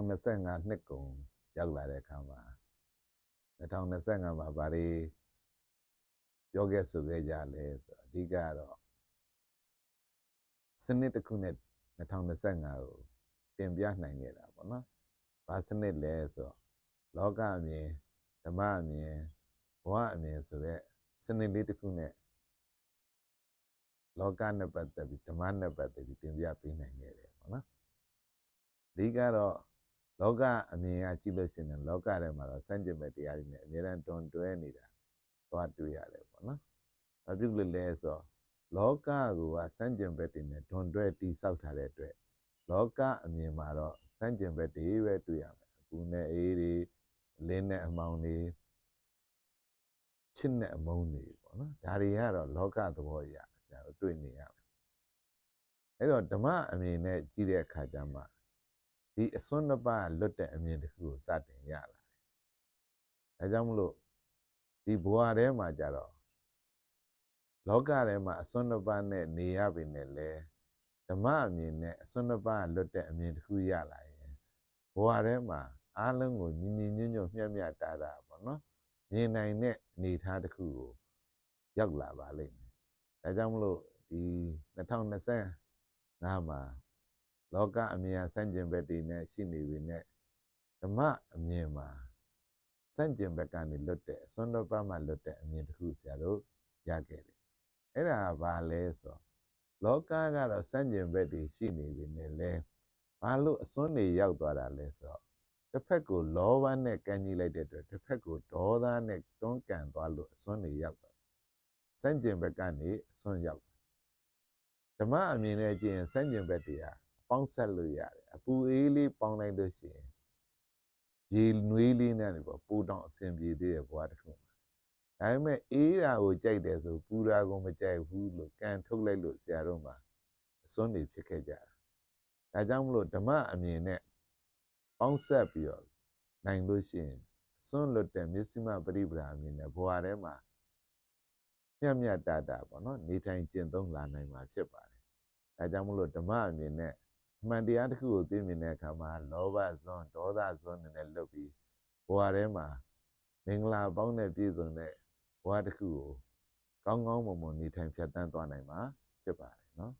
2025နှစ်ကုန်ရောက်လာတဲ့အခါမှာ2025မှာဗာတွေပြောခဲ့ဆိုခဲ့ကြလဲဆိုအဓိကကတော့စနစ်တစ်ခုနဲ့2025ကိုတင်ပြနိုင်ခဲ့တာပေါ့နော်။ဘာစနစ်လဲဆိုတော့လောကအမြင်ဓမ္မအမြင်ဘဝအမြင်ဆိုတဲ့စနစ်လေးတစ်ခုနဲ့လောကနဲ့ပတ်သက်ပြီးဓမ္မနဲ့ပတ်သက်ပြီးတင်ပြပေးနိုင်ခဲ့တယ်ပေါ့နော်။အဓိကတော့လောကအမြင်ကကြည့်လို့ရှိရင်လောကထဲမှာတော့စန့်ကျင်ဘက်တရားတွေနဲ့အများအားတွန်တွဲနေတာသွားတွေ့ရတယ်ပေါ့နော်။ဘာဖြစ်လို့လဲဆိုတော့လောကကိုစန့်ကျင်ဘက်တွေနဲ့တွန်တွဲတိဆောက်ထားတဲ့အတွက်လောကအမြင်မှာတော့စန့်ကျင်ဘက်တွေပဲတွေ့ရမယ်။အပူနဲ့အေးတွေလင်းနဲ့အမောင်တွေချစ်နဲ့အမုန်းတွေပေါ့နော်။ဒါတွေကတော့လောကသဘောအရာဆရာတို့တွေ့နေရမယ်။အဲ့တော့ဓမ္မအမြင်နဲ့ကြည့်တဲ့အခါကျမှဒီအစွန်းနှစ်ပါးလွတ်တဲ့အမြင်တစ်ခုကိုစတင်ရလာတယ်။ဒါကြောင့်မလို့ဒီဘဝထဲမှာကြတော့လောကထဲမှာအစွန်းနှစ်ပါးနဲ့နေရပြီနဲ့လေဓမ္မအမြင်နဲ့အစွန်းနှစ်ပါးလွတ်တဲ့အမြင်တစ်ခုရလာရင်ဘဝထဲမှာအားလုံးကိုညီညီညွတ်ညွတ်မျှမျှတတာပေါ့နော်မြင်နိုင်တဲ့အနေအထားတစ်ခုကိုရောက်လာပါလိမ့်မယ်။ဒါကြောင့်မလို့ဒီ2025မှာလောကအမြင်ဆန့်ကျင်ဘက်တွေနဲ့ရှိနေပြီနဲ့ဓမ္မအမြင်မှာဆန့်ကျင်ဘက်ကနေလွတ်တဲ့အစွန်းတစ်ပါးမှလွတ်တဲ့အမြင်တစ်ခုဆရာတို့ရခဲ့တယ်။အဲ့ဒါဘာလဲဆိုတော့လောကကတော့ဆန့်ကျင်ဘက်တွေရှိနေပြီနဲ့လဲဘာလို့အစွန်းတွေရောက်သွားတာလဲဆိုတော့တစ်ဖက်ကိုလောဘနဲ့ကန့်ကြီးလိုက်တဲ့အတွက်တစ်ဖက်ကိုဒေါသနဲ့တွန်းကန်သွားလို့အစွန်းတွေရောက်သွားဆန့်ကျင်ဘက်ကနေအစွန်းရောက်ဓမ္မအမြင်နဲ့ကြည့်ရင်ဆန့်ကျင်ဘက်တွေဟာပေါင်းဆက်လို့ရတယ်အပူအေးလေးပေါင်းလိုက်လို့ရှိရင်ရေနွေးလေးနဲ့ပေါ့ပူတောင်အဆင်ပြေသေးတဲ့ဘဝတစ်ခုမှာဒါပေမဲ့အေးတာကိုကြိုက်တယ်ဆိုပူတာကိုမကြိုက်ဘူးလို့ကန်ထုတ်လိုက်လို့ဆရာတို့မှာအစွန်းတွေဖြစ်ခဲ့ကြတာဒါကြောင့်မလို့ဓမ္မအမြင်နဲ့ပေါင်းဆက်ပြီးတော့နိုင်လို့ရှိရင်အစွန်းလွတ်တဲ့မျက်စိမပရိပဒါအမြင်နဲ့ဘဝထဲမှာမျှမျှတတပေါ့နော်နေထိုင်ကျင့်သုံးလာနိုင်မှာဖြစ်ပါတယ်ဒါကြောင့်မလို့ဓမ္မအမြင်နဲ့အမှန်တရားတစ်ခုကိုသိမြင်တဲ့အခါမှာလောဘဇွန်းဒေါသဇွန်းနဲ့လွတ်ပြီးဘဝထဲမှာမင်္ဂလာပေါင်းနဲ့ပြည့်စုံတဲ့ဘဝတစ်ခုကိုကောင်းကောင်းမွန်မွန်နေထိုင်ဖြတ်သန်းသွားနိုင်မှာဖြစ်ပါတယ်နော်